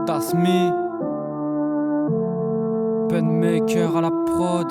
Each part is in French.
That's me. Penmaker à la prod.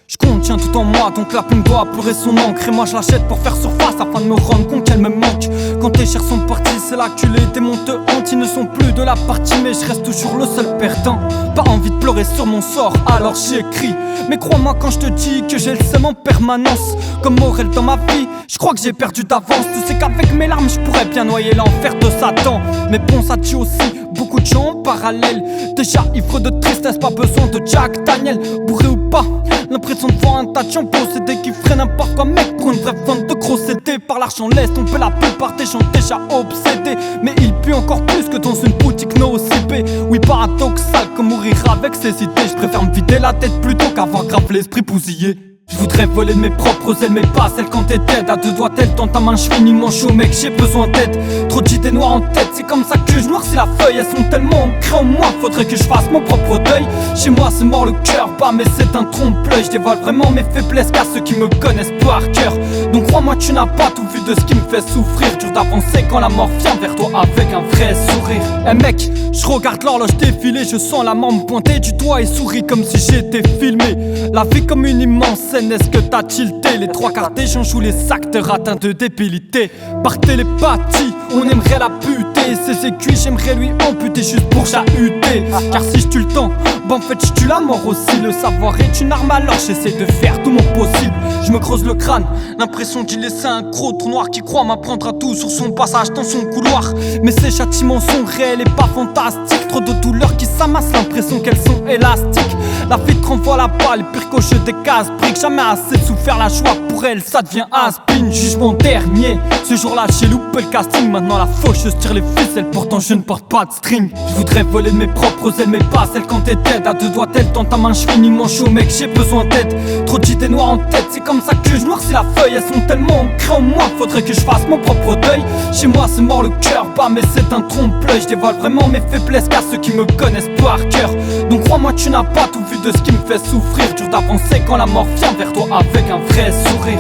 Je contiens tout en moi, donc la plume doit pleurer son encre. Et moi je l'achète pour faire surface afin de me rendre compte qu'elle me manque. Quand tes chers sont partis, c'est là que les démons te hantent. Ils ne sont plus de la partie, mais je reste toujours le seul perdant. Pas envie de pleurer sur mon sort, alors j'écris. Mais crois-moi quand je te dis que j'ai le seum en permanence. Comme Morel dans ma vie, je crois que j'ai perdu d'avance. Tu sais qu'avec mes larmes, je pourrais bien noyer l'enfer de Satan. Mais bon, ça tue aussi beaucoup de gens en parallèle. Déjà ivre de tristesse, pas besoin de Jack Daniel. Bourré ou pas, l'impression de voir un tas de gens possédés qui ferait n'importe quoi, mec, pour une vraie vente de gros CD. Par l'argent laisse tomber la plupart des gens déjà obsédés. Mais il pue encore plus que dans une boutique no-CP. Oui, paradoxal comme mourir avec ses idées. Je préfère me vider la tête plutôt qu'avoir grave l'esprit bousillé. Je voudrais voler de mes propres ailes, mais pas celles quand t'es dead. À deux doigts telle dans ta main, je finis mon show, mec, j'ai besoin d'aide. Trop d'idées noires en tête, c'est comme ça que je noircis la feuille. Elles sont tellement ancrées en moi, faudrait que je fasse mon propre deuil. Chez moi c'est mort le cœur, pas mais c'est un trompe-l'œil. Je dévoile vraiment mes faiblesses qu'à ceux qui me connaissent par cœur. Donc crois-moi tu n'as pas tout vu de ce qui me fait souffrir. Dur d'avancer quand la mort vient vers toi avec un vrai sourire. Eh mec, je regarde l'horloge défiler, je sens la main me pointer du doigt et souris comme si j'étais filmé. La vie comme une immense scène, est-ce que t'as tilté? Les trois quarts des gens jouent les acteurs atteints de débilité. Par télépathie, on aimerait la buter. Ses aiguilles, j'aimerais lui amputer juste pour chahuter. Car si je tue le temps, bah en fait je tue la mort aussi. Le savoir est une arme, alors j'essaie de faire tout mon possible. Je me creuse le crâne, l'impression d'y laisser un gros trou noir qui croit m'apprendre à tout sur son passage dans son couloir. Mais ces châtiments sont réels et pas fantastiques. Trop de douleurs qui s'amassent, l'impression qu'elles sont élastiques. La vie te renvoie la balle, pire qu'au jeu des casse-briques. Jamais assez de souffrir la joie, pour elle ça devient aspin. Jugement dernier, ce jour-là j'ai loupé le casting. Maintenant la faucheuse tire les ficelles, pourtant je ne porte pas de string. Je voudrais voler de mes propres ailes, mais pas celles quand t'es dead. À deux doigts telle dans ta main, je finis mon show, mec, j'ai besoin d'aide. Trop d'idées noires en tête, c'est comme ça que je noircis la feuille. Elles sont tellement ancrées en moi, faudrait que je fasse mon propre deuil. Chez moi c'est mort le cœur, pas mais c'est un trompe-l'œil. Je dévoile vraiment mes faiblesses qu'à ceux qui me connaissent par cœur. Donc crois-moi tu n'as pas tout vu de ce qui me fait souffrir. Dur d'avancer quand la mort vient vers toi avec un vrai sourire.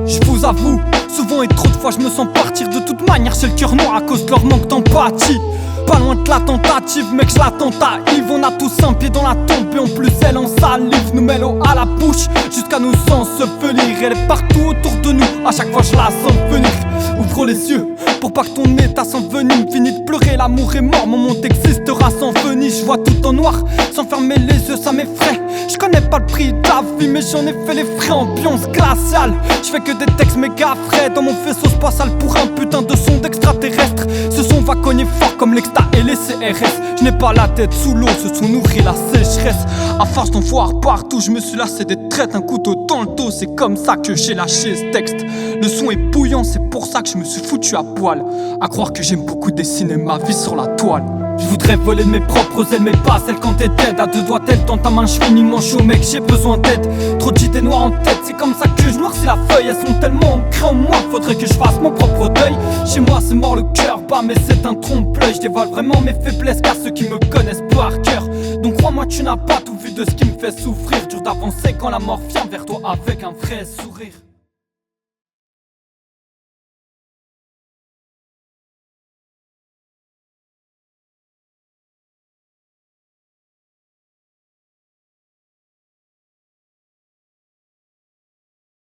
Je vous avoue, souvent et trop de fois je me sens partir. De toute manière j'ai le cœur noir à cause de leur manque d'empathie. Pas loin de la tentative, mec, je l'attends taïve. On a tous un pied dans la tombe et en plus elle en salive. Nous met l'eau à la bouche jusqu'à nous ensevelir. Elle est partout autour de nous, à chaque fois je la sens venir. Ouvre les yeux pour pas que ton état s'envenime. Finis de pleurer, l'amour est mort, mon monde existera sans venir. Je vois tout en noir, sans fermer les yeux ça m'effraie. Je connais pas le prix de la vie mais j'en ai fait les frais. Ambiance glaciale, je fais que des textes méga frais. Dans mon faisceau spatial pour un putain de son d'extraterrestre. Ce son va cogner fort comme l'exta et les CRS. Je n'ai pas la tête sous l'eau, ce son nourrit la sécheresse. À force d'en voir partout, je me suis lassé des traites. Un couteau dans le dos, c'est comme ça que j'ai lâché ce texte. Le son est bouillant, c'est pour ça que je me suis foutu à poil. À croire que j'aime beaucoup dessiner ma vie sur la toile. Je voudrais voler de mes propres ailes, mais pas celles quand t'es dead. À deux doigts telle dans ta main, je finis mon show, mec, j'ai besoin d'aide. Trop d'idées noires en tête, c'est comme ça que je noircis la feuille. Elles sont tellement ancrées en moi, faudrait que je fasse mon propre deuil. Chez moi c'est mort le cœur, pas mais c'est un trompe-l'œil. Je dévoile vraiment mes faiblesses qu'à ceux qui me connaissent par cœur. Donc crois-moi tu n'as pas tout vu de ce qui me fait souffrir. Dur d'avancer quand la mort vient vers toi avec un vrai sourire.